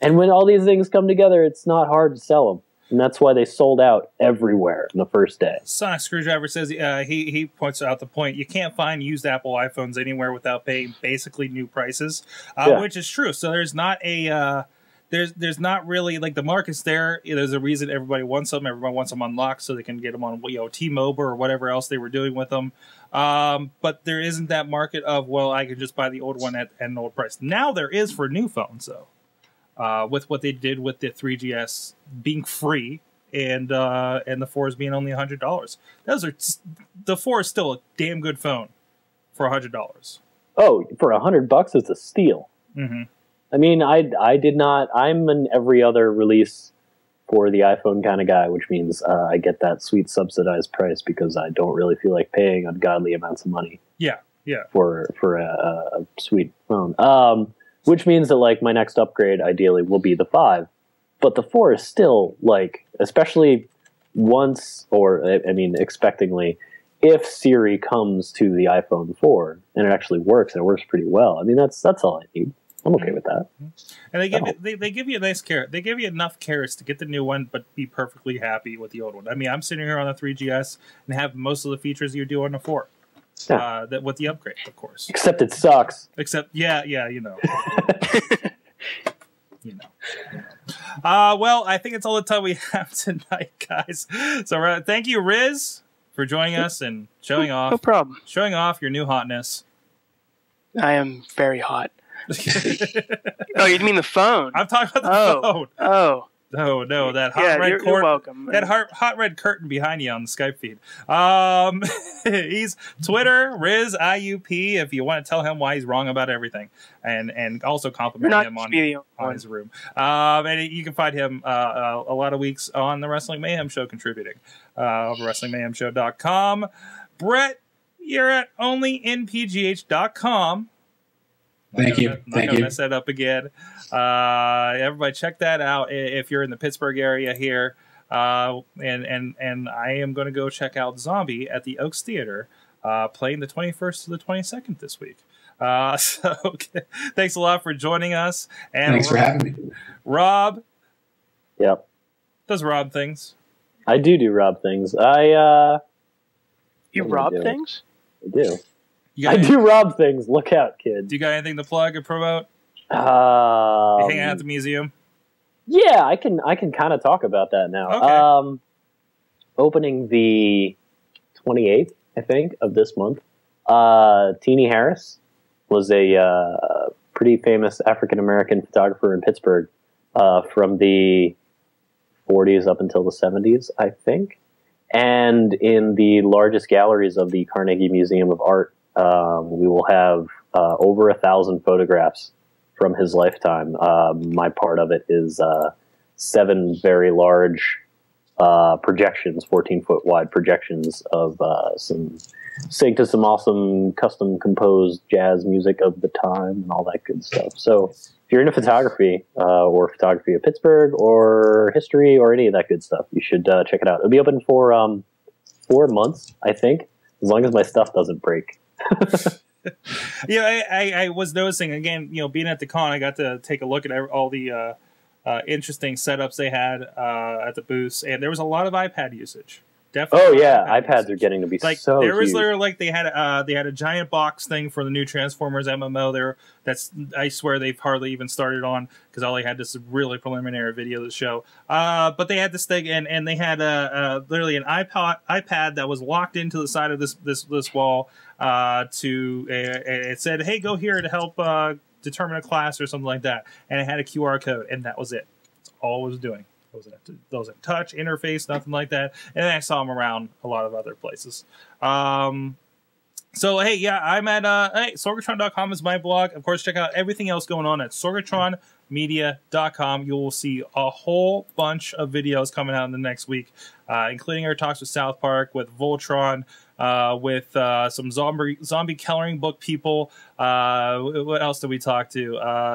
And when all these things come together, it's not hard to sell them. And that's why they sold out everywhere in the first day. Sonic Screwdriver says he points out the point. You can't find used Apple iPhones anywhere without paying basically new prices, which is true. So there's not a there's not really like the market's there. There's a reason everybody wants them. Everybody wants them unlocked so they can get them on T-Mobile or whatever else they were doing with them. But there isn't that market of, well, I can just buy the old one at an old price. Now there is for new phones though. With what they did with the 3GS being free and the 4s being only $100. The 4 is still a damn good phone for $100. Oh, for $100, it's a steal. Mm-hmm. I mean, I'm an every other release for the iPhone kind of guy, which means I get that sweet subsidized price because I don't really feel like paying ungodly amounts of money. Yeah. For a sweet phone. Which means that like my next upgrade ideally will be the 5, but the 4 is still like, especially once, or I mean expectingly, if Siri comes to the iPhone 4 and it actually works and it works pretty well. I mean that's all I need. I'm okay with that. And they give you a nice carrot. They give you enough carrots to get the new one, but be perfectly happy with the old one. I mean, I'm sitting here on the 3GS and have most of the features you do on the 4. Yeah. That with the upgrade, of course. Except it sucks. Yeah, you know. Well, I think it's all the time we have tonight, guys. So thank you, Riz, for joining us and showing off. No problem. Showing off your new hotness. I am very hot. Oh, you mean the phone? I'm talking about the phone. Oh. No, that hot red you're welcome. That hot red curtain behind you on the Skype feed. He's Twitter, Riz IUP, if you want to tell him why he's wrong about everything. And also compliment him on his room. And you can find him a lot of weeks on the Wrestling Mayhem Show contributing. Over WrestlingMayhemShow.com. Brett, you're at onlynpgh.com. Thank you. Not going to mess that up again. Everybody check that out if you're in the Pittsburgh area here. And I am going to go check out Zombie at the Oaks Theater, playing the 21st to the 22nd this week. So thanks a lot for joining us. And thanks for having me. Rob. Yep. Does Rob things? I do Rob things. You rob things? I do. I do rob things. Look out, kids. Do you got anything to plug or promote? You hanging out at the museum? Yeah, I can kind of talk about that now. Okay. Opening the 28th, I think, of this month. Teenie Harris was a pretty famous African-American photographer in Pittsburgh from the 40s up until the 70s, I think. And in the largest galleries of the Carnegie Museum of Art, we will have over 1,000 photographs from his lifetime. My part of it is 7 very large projections, 14-foot wide projections of some awesome custom composed jazz music of the time and all that good stuff. So if you're into photography or photography of Pittsburgh or history or any of that good stuff, you should check it out. It'll be open for 4 months, I think, as long as my stuff doesn't break. Yeah, I was noticing again, being at the con, I got to take a look at all the interesting setups they had at the booths, and there was a lot of iPad usage. Definitely. Oh yeah, iPads are getting to be so there was huge. Like they had a giant box thing for the new Transformers MMO there. I swear they've hardly even started on because all they had this really preliminary video to show. But they had this thing and they had literally an iPad that was locked into the side of this wall. It said, "Hey, go here to help determine a class or something like that, and it had a QR code, and that was it. That's all it was doing. It wasn't touch interface, nothing like that. And then I saw them around a lot of other places. So, hey, yeah, I'm at Sorgatron.com is my blog. Of course, check out everything else going on at sorgatronmedia.com. You will see a whole bunch of videos coming out in the next week, including our talks with South Park, with Voltron, with some zombie coloring book people. What else did we talk to?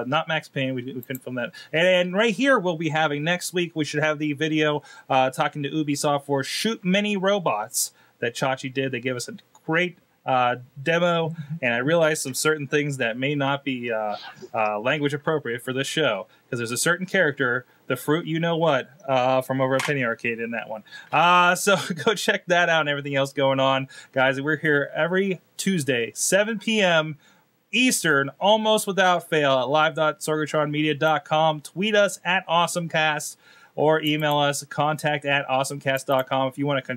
Not Max Payne. We couldn't film that. And right here, we'll be having next week, we should have the video talking to Ubisoft for Shoot Many Robots that Chachi did. They gave us a great demo, and I realized some certain things that may not be language appropriate for this show, because there's a certain character, the fruit you know what, from over at Penny Arcade in that one. So go check that out and everything else going on, guys. We're here every Tuesday, 7 p.m. Eastern, almost without fail, at live.sorgatronmedia.com. Tweet us at AwesomeCast or email us contact@awesomecast.com if you want to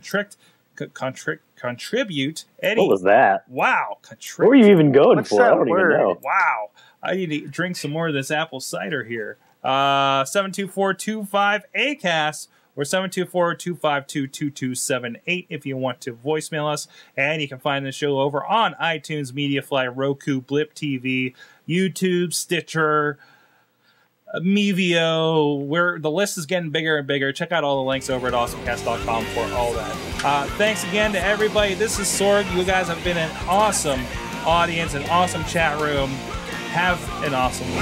contribute any. What was that? Wow. What were you even going What's for? I that don't word? even know. Wow. I need to drink some more of this apple cider here. 724-25-ACAST or 724-252-2278 if you want to voicemail us. And you can find the show over on iTunes, MediaFly, Roku, Blip TV, YouTube, Stitcher, Mevio, where the list is getting bigger and bigger. Check out all the links over at awesomecast.com for all that. Thanks again to everybody. This is Sorg. You guys have been an awesome audience, an awesome chat room. Have an awesome week.